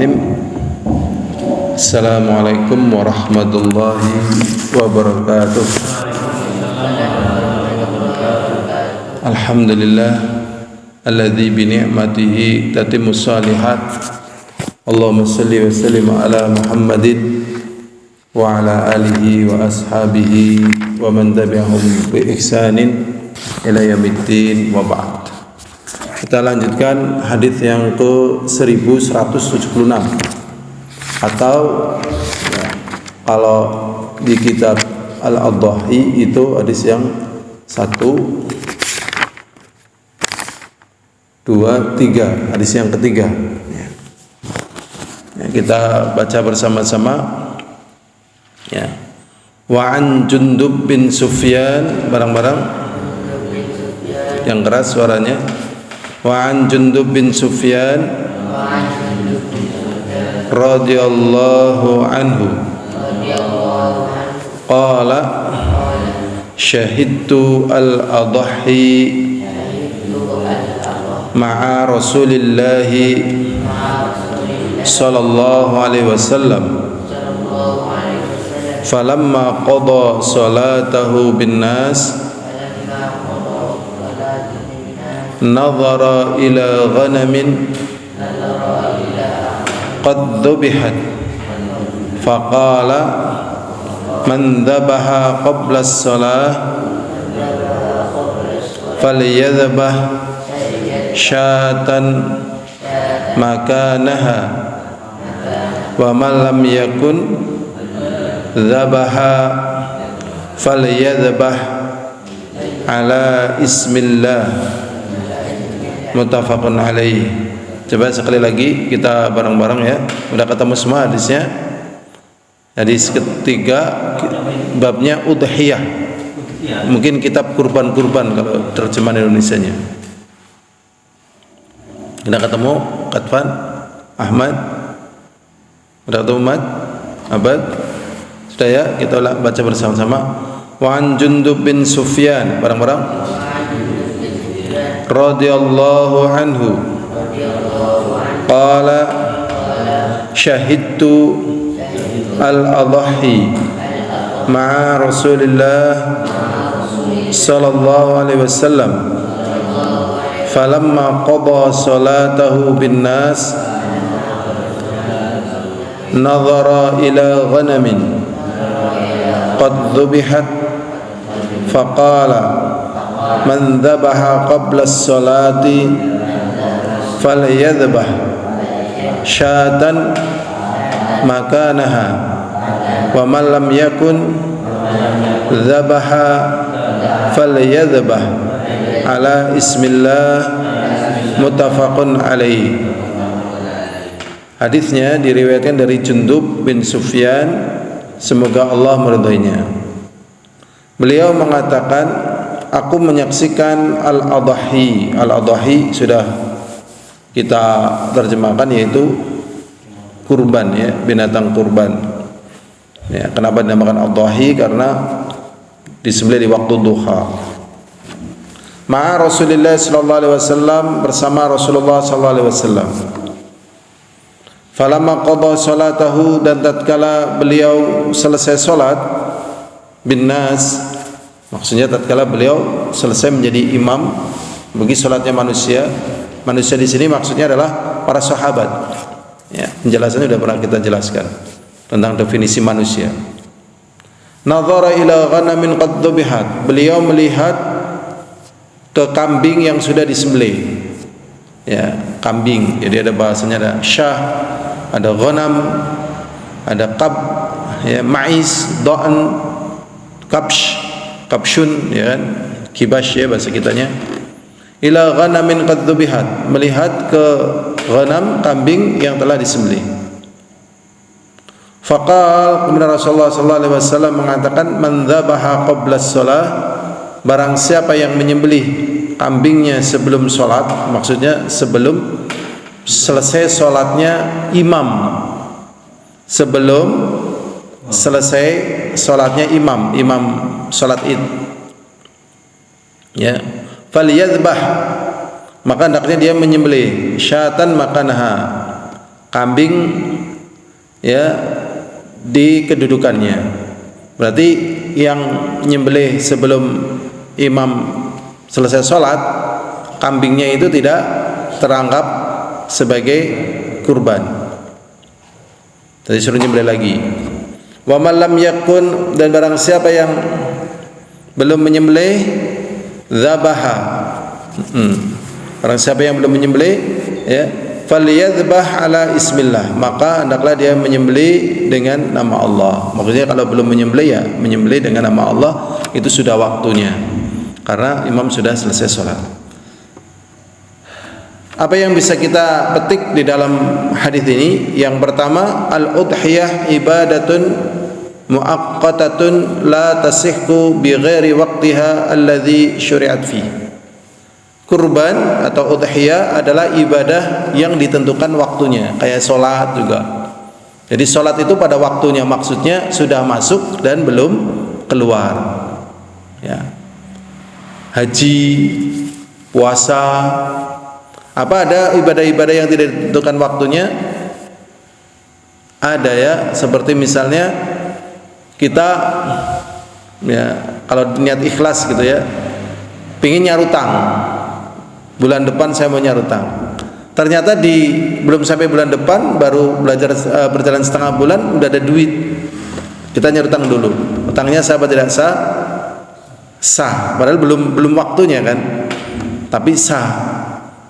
Bismillahirrahmanirrahim. Assalamualaikum warahmatullahi wabarakatuh. Alhamdulillah alladzi bi ni'matihi tatimmus shalihat. Allahumma shalli wa sallim ala Muhammadin wa ala alihi wa ashabihi wa man tabi'ahum bi ihsanin ila yaumiddin wa ba'd. Kita lanjutkan hadis yang ke 1176 atau ya, kalau di kitab Al-Adhahi itu hadis yang 1 2 3, hadis yang ketiga ya. Ya, kita baca bersama-sama ya. Wa an Jundub bin Sufyan, barang-barang yang keras suaranya. Wa an Jundub bin Sufyan radhiyallahu anhu qala syahidtu al-adhahi ma'a Rasulillahi sallallahu alaihi wasallam falamma qada salatahu bin nas nazara ila ghanamin qad dhubihat faqala man dhabaha qabla as-salah falyadhbah syatan makanaha wa man lam yakun dhabaha falyadhbah ala ismillah muttafaqun alaih. Coba sekali lagi kita bareng-bareng ya. Udah ketemu semua hadisnya. Hadis ketiga babnya udhiyah. Mungkin kitab kurban-kurban kalau terjemahan Indonesianya. Udah ketemu Katfan, Ahmad? Udah ketemu Ahmad? Abad? Sudah ya, kita baca bersama-sama. Wa an Jundub bin Sufyan, bareng-bareng. Radhiyallahu anhu qala syahidtu al-adhahi ma'a Rasulillah sallallahu alaihi wasallam falamma qada salatahu bin nas nazara ila ghanamin qad dhubihat faqala man dhabaha qabla as-salati falyadhbah syatan makanaha wa man lam yakun dhabaha falyadhbah ala ismillah muttafaqun alaih. Hadisnya diriwayatkan dari Jundub bin Sufyan, semoga Allah meridhoinya. Beliau mengatakan, aku menyaksikan al-adhahi. Al-adhahi sudah kita terjemahkan yaitu kurban ya, binatang kurban. Ya, kenapa dinamakan adhahi? Karena disembelih di waktu duha. Ma'a Rasulullah sallallahu alaihi wasallam, bersama Rasulullah sallallahu alaihi wasallam. Falamma qada salatahu, dan tatkala beliau selesai salat bin nas, maksudnya tatkala beliau selesai menjadi imam bagi salatnya manusia. Manusia di sini maksudnya adalah para sahabat. Ya, penjelasannya sudah pernah kita jelaskan tentang definisi manusia. Nazara ila ghanamin qad dhubihat, beliau melihat ke kambing yang sudah disembelih. Ya, kambing. Jadi ada bahasanya, ada syah, ada ghanam, ada qab, ya, mais, do'an, kabsh, kapsyun, ya kan, kibash ya bahasa kitanya. Ila ghanamin qad dhubihat, melihat ke ghanam, kambing yang telah disembelih. Faqal, kemudian Rasulullah sallallahu alaihi wasallam mengatakan, man dhabaha qabla shalah, barang siapa yang menyembelih kambingnya sebelum salat, maksudnya sebelum selesai salatnya imam, sebelum selesai salatnya imam salat Id, ya, falyadhbah, maka hendaknya dia menyembelih syatan makanaha, kambing ya di kedudukannya. Berarti yang nyembelih sebelum imam selesai sholat, kambingnya itu tidak teranggap sebagai kurban. Tadi suruh nyembelih lagi. Wa man lam yakun, dan barang siapa yang belum menyembelih, dzabaha. Barang siapa yang belum menyembelih, ya, falyadzbah ala ismillah, maka hendaklah dia menyembelih dengan nama Allah. Maksudnya kalau belum menyembelih, ya menyembelih dengan nama Allah, itu sudah waktunya, karena imam sudah selesai sholat. Apa yang bisa kita petik di dalam hadis ini? Yang pertama, al-udhiyah ibadatun muaqqatatun la tasihhu bi ghairi waqtiha alladhi syuri'at fi. Kurban atau udhiyah adalah ibadah yang ditentukan waktunya, kayak sholat juga. Jadi sholat itu pada waktunya, maksudnya sudah masuk dan belum keluar. Ya. Haji, puasa, apa ada ibadah-ibadah yang tidak ditentukan waktunya? Ada ya, seperti misalnya kita ya kalau niat ikhlas gitu ya, pingin nyarutang, bulan depan saya mau nyarutang. Ternyata belum sampai bulan depan, baru belajar berjalan setengah bulan udah ada duit. Kita nyarutang dulu. Utangnya sah atau tidak sah? Sah. Padahal belum waktunya kan. Tapi sah.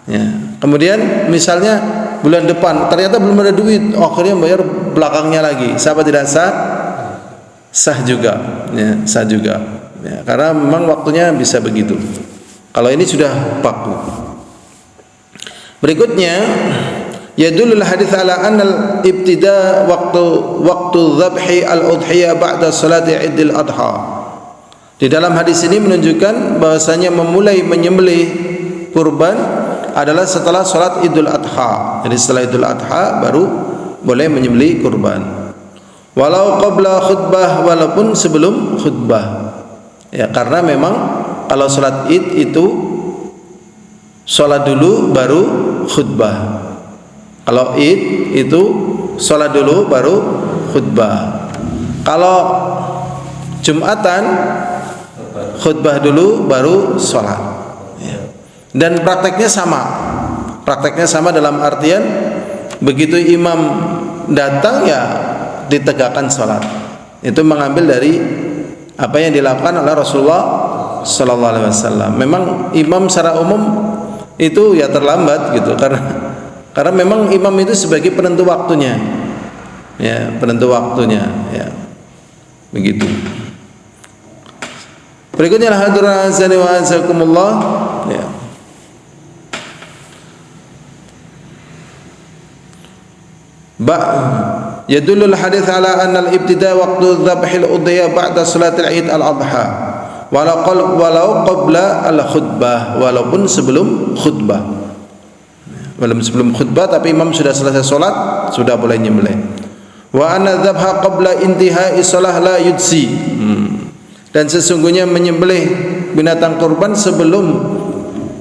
Ya. Kemudian misalnya bulan depan ternyata belum ada duit, akhirnya bayar belakangnya lagi. Sah atau tidak sah? Sah juga. Ya, sah juga. Ya, karena memang waktunya bisa begitu. Kalau ini sudah baku. Berikutnya, yadulul hadits ala anna al-ibtida waktu dzabhi al-udhiyah ba'da salati Idul Adha. Di dalam hadis ini menunjukkan bahwasanya memulai menyembelih kurban adalah setelah salat Idul Adha. Jadi setelah Idul Adha baru boleh menyembelih kurban. Walau qabla khutbah, walaupun sebelum khutbah. Ya, karena memang kalau salat Id itu salat dulu baru khutbah. Kalau Id itu salat dulu baru khutbah. Kalau Jumatan khutbah dulu baru salat. Dan prakteknya sama dalam artian begitu imam datang ya ditegakkan sholat. Itu mengambil dari apa yang dilakukan oleh Rasulullah Sallallahu Alaihi Wasallam. Memang imam secara umum itu ya terlambat gitu, karena memang imam itu sebagai penentu waktunya, ya penentu waktunya, ya begitu. Berikutnya hadirin azani wa azakumullah, ya. Yadullul hadits ala anna al-ibtida waqtu dzabhil udhiyah ba'da salatil Id al-Adha walau qabla al-khutbah, walaupun sebelum khutbah. Sebelum khutbah tapi imam sudah selesai salat, sudah boleh nyembelih. Wa anna dzabha qabla intihai shalah la yujzi. Dan sesungguhnya menyembelih binatang kurban sebelum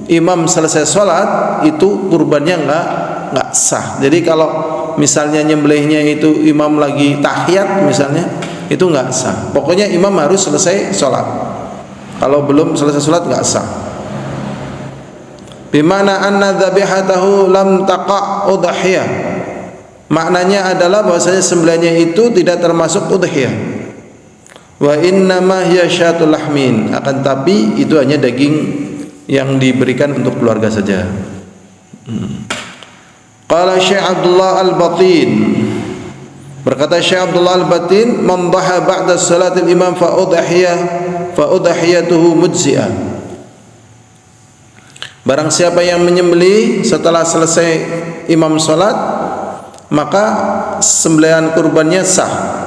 imam selesai salat itu kurbannya enggak sah. Jadi kalau misalnya nyembelihnya itu imam lagi tahiyat misalnya, itu enggak sah. Pokoknya imam harus selesai sholat. Kalau belum selesai sholat enggak sah. Bimana anna dzabihatahu lam taqa' udhiyah. Maknanya adalah bahwasanya sembelihannya itu tidak termasuk udhiyah. Wa innama hiya syatul lahmin, akan tapi itu hanya daging yang diberikan untuk keluarga saja. Qala Syekh Abdullah Al-Batin, berkata Syekh Abdullah Al-Batin, man dhaha ba'da salatil imam fa udhiyatuhu mujzi'ah. Barang siapa yang menyembelih setelah selesai imam salat, maka sembelihan kurbannya sah.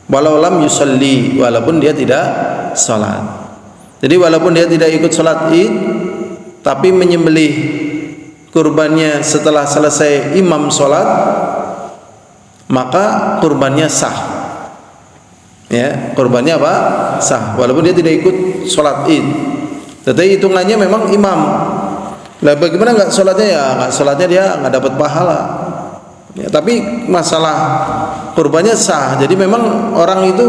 Walau lam yusalli, walaupun dia tidak salat. Jadi walaupun dia tidak ikut salat Id, tapi menyembelih kurbannya setelah selesai imam sholat, maka kurbannya sah. Ya, kurbannya apa? Sah. Walaupun dia tidak ikut sholat Id, tetapi hitungannya memang imam. Lah bagaimana enggak sholatnya? Ya enggak sholatnya dia enggak dapat pahala. Ya, tapi masalah kurbannya sah. Jadi memang orang itu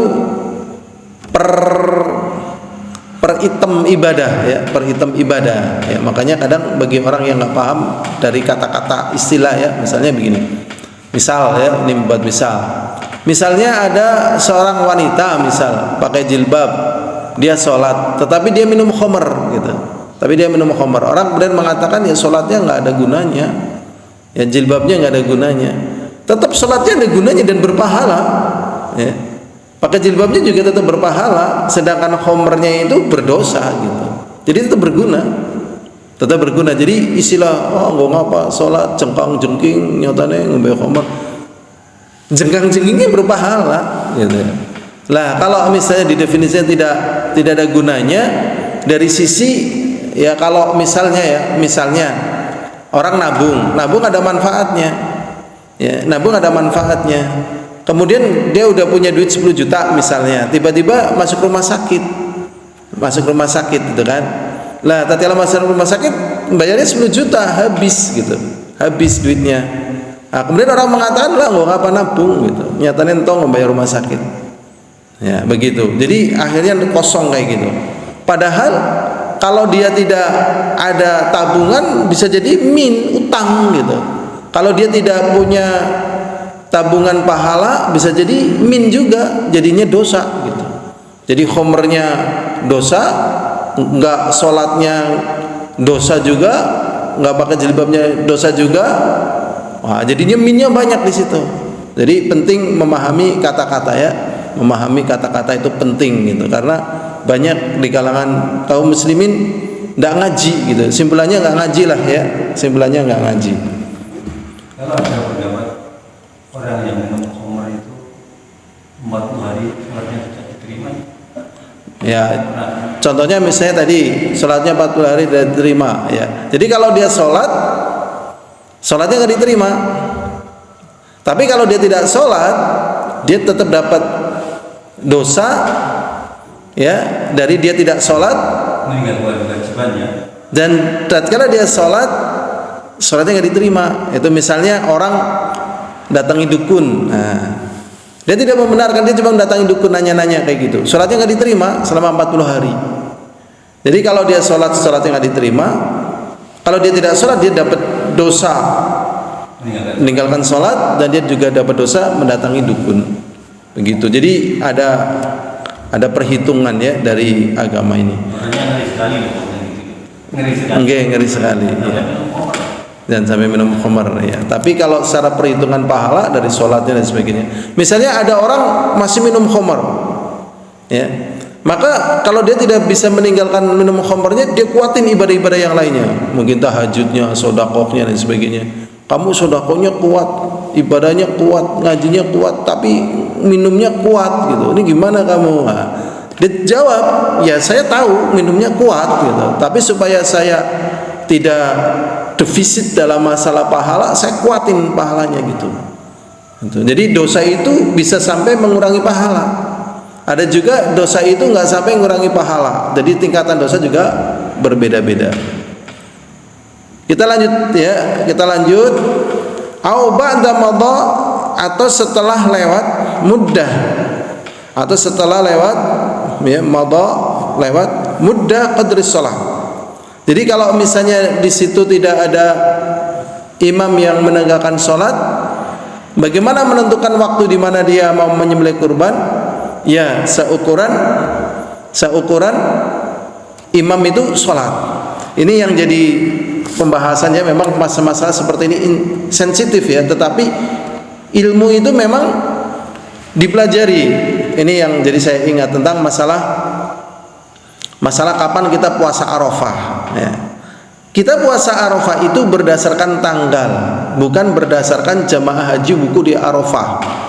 per item ibadah ya, per item ibadah ya. Makanya kadang bagi orang yang nggak paham dari kata-kata istilah ya, misalnya begini. Misal ya, ini buat misalnya ada seorang wanita misal pakai jilbab, dia sholat, tetapi dia minum khamr gitu. Tapi dia minum khamr. Orang kemudian mengatakan ya sholatnya nggak ada gunanya, ya jilbabnya nggak ada gunanya. Tetap sholatnya ada gunanya dan berpahala. Ya. Pakai jilbabnya juga tetap berpahala, sedangkan khamrnya itu berdosa gitu. Jadi tetap berguna, tetap berguna. Jadi istilah nggak ngapa sholat cengkang jengking nyatanya ngombe khamr, jengkang jengkingnya berpahala gitu. Lah kalau misalnya di definisinya tidak ada gunanya dari sisi ya, kalau misalnya orang nabung ada manfaatnya ya, nabung ada manfaatnya. Kemudian dia udah punya duit 10 juta misalnya, tiba-tiba masuk rumah sakit gitu kan. Lah tatkala masuk rumah sakit bayarnya 10 juta habis duitnya. Nah, kemudian orang mengatakan lah nggak apa nabung gitu, nyatanya entong membayar rumah sakit ya, begitu. Jadi akhirnya kosong kayak gitu. Padahal kalau dia tidak ada tabungan bisa jadi utang gitu. Kalau dia tidak punya tabungan pahala bisa jadi juga, jadinya dosa gitu. Jadi khamrnya dosa, nggak sholatnya dosa juga, nggak pakai jilbabnya dosa juga. Wah, jadinya minnya banyak di situ. Jadi penting memahami kata-kata ya, memahami kata-kata itu penting gitu, karena banyak di kalangan kaum muslimin nggak ngaji gitu. Simpulannya nggak ngaji lah ya, simpulannya nggak ngaji. Kalau ada pendapat orang yang minum khamr itu 40 hari sholatnya tidak diterima. Ya, contohnya misalnya tadi sholatnya 40 hari tidak diterima ya. Jadi kalau dia sholatnya nggak diterima. Tapi kalau dia tidak sholat, dia tetap dapat dosa ya dari dia tidak sholat. Meninggalkan kewajibannya. Dan tatkala dia sholatnya nggak diterima. Itu misalnya orang datangi dukun. Nah, dia tidak membenarkan, dia cuma datangi dukun nanya-nanya kayak gitu. Sholatnya nggak diterima selama 40 hari. Jadi kalau dia sholatnya nggak diterima. Kalau dia tidak sholat dia dapat dosa meninggalkan sholat, dan dia juga dapat dosa mendatangi dukun. Begitu. Jadi ada perhitungan ya dari agama ini. Ngeri sekali. Ya. Dan sampai minum khamr ya. Tapi kalau secara perhitungan pahala dari sholatnya dan sebagainya. Misalnya ada orang masih minum khamr, ya. Maka kalau dia tidak bisa meninggalkan minum khamrnya, dia kuatin ibadah-ibadah yang lainnya. Mungkin tahajudnya, sedekahnya dan sebagainya. Kamu sedekahnya kuat, ibadahnya kuat, ngajinya kuat, tapi minumnya kuat gitu. Ini gimana kamu? Nah, dia jawab, ya saya tahu minumnya kuat gitu. Tapi supaya saya tidak defisit dalam masalah pahala, saya kuatin pahalanya gitu. Jadi dosa itu bisa sampai mengurangi pahala. Ada juga dosa itu nggak sampai mengurangi pahala. Jadi tingkatan dosa juga berbeda-beda. Kita lanjut ya, Au ba'da madha, atau setelah lewat muddah, atau setelah lewat ya madha, lewat muddah qadri shalah. Jadi kalau misalnya di situ tidak ada imam yang menegakkan sholat, bagaimana menentukan waktu di mana dia mau menyembelih kurban? Ya, seukuran imam itu sholat. Ini yang jadi pembahasannya. Memang masa-masa seperti ini sensitif ya, tetapi ilmu itu memang dipelajari. Ini yang jadi saya ingat tentang masalah kapan kita puasa Arafah ya. Kita puasa Arafah itu berdasarkan tanggal, bukan berdasarkan jamaah haji wuku di Arafah.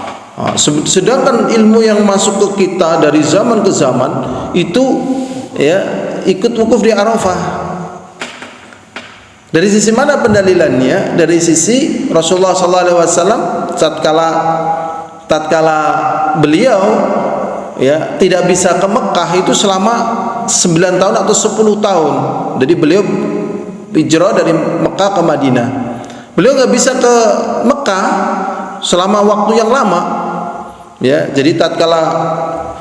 Sedangkan ilmu yang masuk ke kita dari zaman ke zaman itu ya ikut wukuf di Arafah. Dari sisi mana pendalilannya? Dari sisi Rasulullah SAW tatkala beliau ya tidak bisa ke Mekah itu selama 9 tahun atau 10 tahun. Jadi beliau hijrah dari Mekah ke Madinah. Beliau nggak bisa ke Mekah Mekah selama waktu yang lama. Ya, jadi tatkala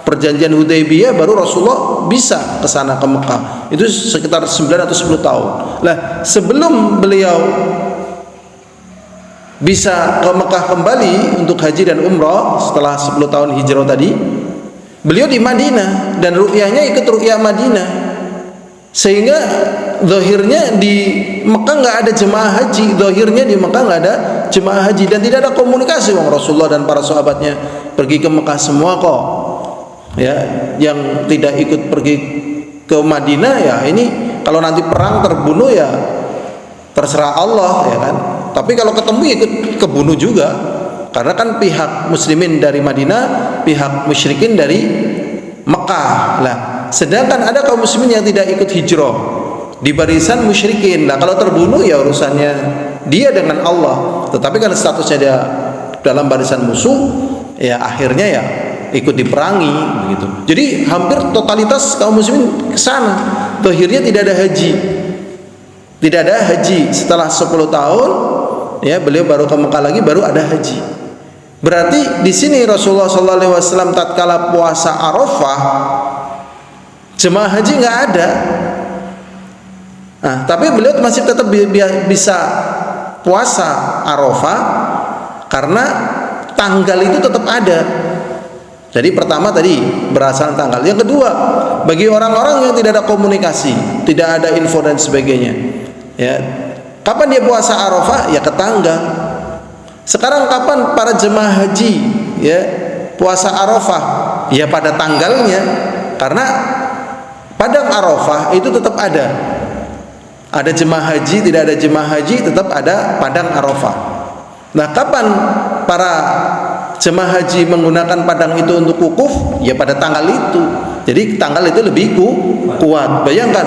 perjanjian Hudaybiyah baru Rasulullah bisa ke sana ke Mekah. Itu sekitar 9 atau 10 tahun. Lah, sebelum beliau bisa ke Mekah kembali untuk haji dan umrah setelah 10 tahun hijrah tadi, beliau di Madinah dan ru'yahnya ikut ru'yah Madinah, sehingga zahirnya di Mekah nggak ada jemaah haji, zahirnya di Mekah nggak ada jemaah haji dan tidak ada komunikasi. Wong Rasulullah dan para sahabatnya pergi ke Mekah semua kok, ya. Yang tidak ikut pergi ke Madinah, ya ini kalau nanti perang terbunuh ya terserah Allah, ya kan. Tapi kalau ketemu ikut kebunuh juga, karena kan pihak muslimin dari Madinah, pihak musyrikin dari Mekah. Lah, sedangkan ada kaum muslimin yang tidak ikut hijrah di barisan musyrikin. Nah, kalau terbunuh ya urusannya dia dengan Allah. Tetapi kalau statusnya dia dalam barisan musuh, ya akhirnya ya ikut diperangi begitu. Jadi hampir totalitas kaum muslimin ke sana. Akhirnya tidak ada haji. Tidak ada haji setelah 10 tahun. Ya, beliau baru ke Mekah lagi, baru ada haji. Berarti di sini Rasulullah SAW tatkala puasa Arafah, jemaah haji nggak ada. Nah, tapi beliau masih tetap bisa puasa Arafah karena tanggal itu tetap ada. Jadi pertama tadi berasal tanggal. Yang kedua, bagi orang-orang yang tidak ada komunikasi, tidak ada info dan sebagainya, ya. Kapan dia puasa Arafah? Ya ke tanggal. Sekarang kapan para jemaah haji ya puasa Arafah? Ya pada tanggalnya. Karena padang Arafah itu tetap ada. Ada jemaah haji, tidak ada jemaah haji, tetap ada padang Arafah. Nah, kapan para jemaah haji menggunakan padang itu untuk wukuf? Ya pada tanggal itu. Jadi tanggal itu lebih kuat. Bayangkan,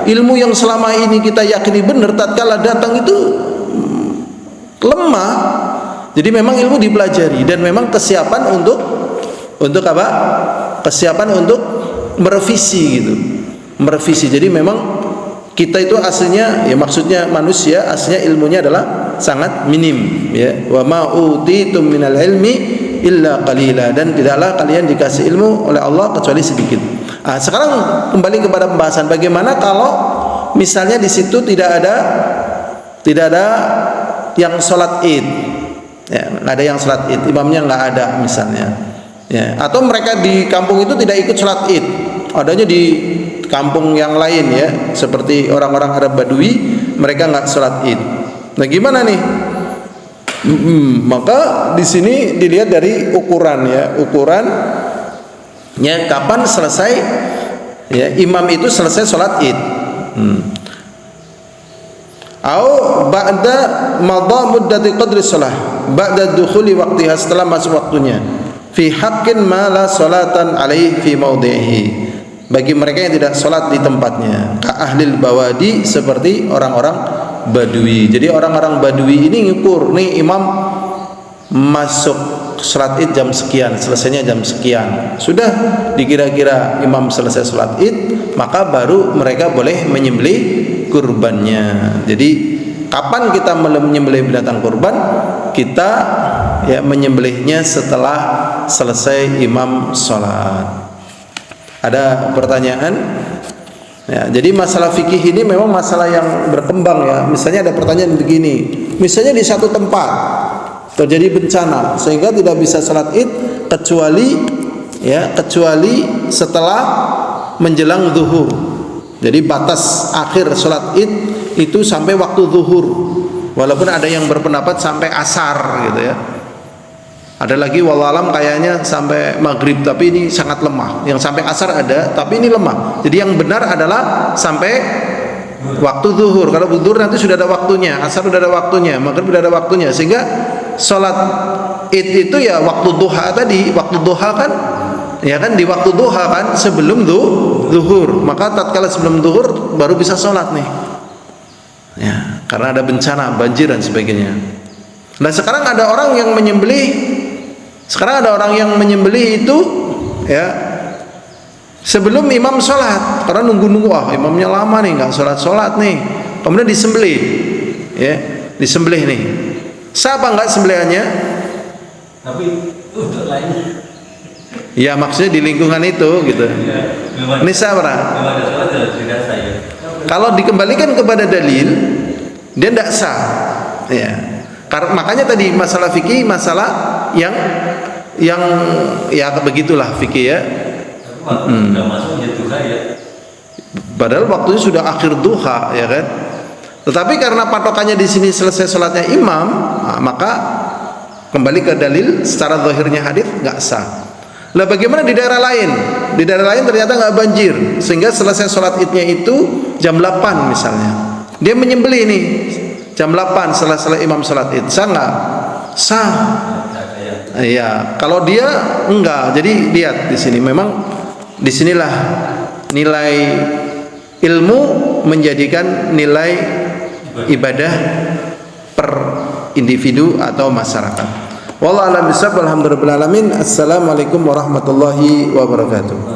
ilmu yang selama ini kita yakini benar, tatkala datang itu lemah. Jadi memang ilmu dipelajari dan memang kesiapan untuk apa? Kesiapan untuk merevisi gitu. Merevisi. Jadi memang kita itu aslinya, ya maksudnya manusia aslinya ilmunya adalah sangat minim, ya. Wa ma utitum minal ilmi illa qalila, dan tidaklah kalian dikasih ilmu oleh Allah kecuali sedikit. Nah, sekarang kembali kepada pembahasan bagaimana kalau misalnya di situ tidak ada yang sholat id, ya, nggak ada yang sholat id, imamnya nggak ada misalnya, ya. Atau mereka di kampung itu tidak ikut sholat id, adanya di kampung yang lain, ya, seperti orang-orang Arab Badui, mereka nggak sholat id. Nah, gimana nih? Maka di sini dilihat dari ukuran, ya, ukurannya kapan selesai, ya, imam itu selesai sholat id. Au ba'da madha muddati qadri shalah ba'da dukhuli waqtiha, setelah masuk waktunya, fi haqqin ma la salatan alaihi fi maudhihi, bagi mereka yang tidak salat di tempatnya, ka ahlil bawadi, seperti orang-orang Badui. Jadi orang-orang Badui ini ngukur, nih imam masuk salat id jam sekian, selesainya jam sekian. Sudah dikira-kira imam selesai salat id, maka baru mereka boleh menyembelih kurbannya. Jadi kapan kita menyembelih binatang kurban? Kita ya menyembelihnya setelah selesai imam salat. Ada pertanyaan? Ya, jadi masalah fikih ini memang masalah yang berkembang, ya. Misalnya ada pertanyaan begini, misalnya di satu tempat terjadi bencana sehingga tidak bisa salat id kecuali setelah menjelang zuhur. Jadi batas akhir salat id itu sampai waktu zuhur. Walaupun ada yang berpendapat sampai asar gitu, ya. Ada lagi wallahualam kayaknya sampai maghrib, tapi ini sangat lemah. Yang sampai asar ada, tapi ini lemah. Jadi yang benar adalah sampai waktu zuhur. Kalau zuhur nanti sudah ada waktunya, asar sudah ada waktunya, maghrib sudah ada waktunya. Sehingga sholat id itu ya waktu duha tadi. Waktu duha kan, ya kan, di waktu duha kan, sebelum zuhur. Maka tatkala sebelum zuhur baru bisa sholat nih, ya, karena ada bencana, banjir dan sebagainya. Nah, sekarang ada orang yang menyembelih itu, ya, sebelum imam sholat, karena nunggu imamnya lama nih, nggak sholat nih, kemudian disembelih, ya, disembelih nih Sah apa enggak sembelihannya? Tapi untuk lain. Ya maksudnya di lingkungan itu gitu. Ya, Ini sah apa? memang ada salah tidak sah ya. Kalau dikembalikan kepada dalil, dia tidak sah. Ya. Karena makanya tadi masalah fikih, masalah yang ya begitulah fikih ya. Tapi waktu sudah masuk duha ya. Padahal waktunya sudah akhir duha ya kan. Tetapi karena patokannya di sini selesai sholatnya imam, maka kembali ke dalil secara zahirnya hadis nggak sah. Lah bagaimana di daerah lain? Di daerah lain ternyata nggak banjir, sehingga selesai sholat idnya itu jam 8 misalnya. Dia menyembelih nih jam 8 setelah imam sholat id, sah nggak? Sah. Iya. Kalau dia enggak, jadi lihat di sini memang disinilah nilai ilmu menjadikan nilai ibadah per individu atau masyarakat. Wallahu a'lam bishawab. Alhamdulillahirabbil alamin. Assalamualaikum warahmatullahi wabarakatuh.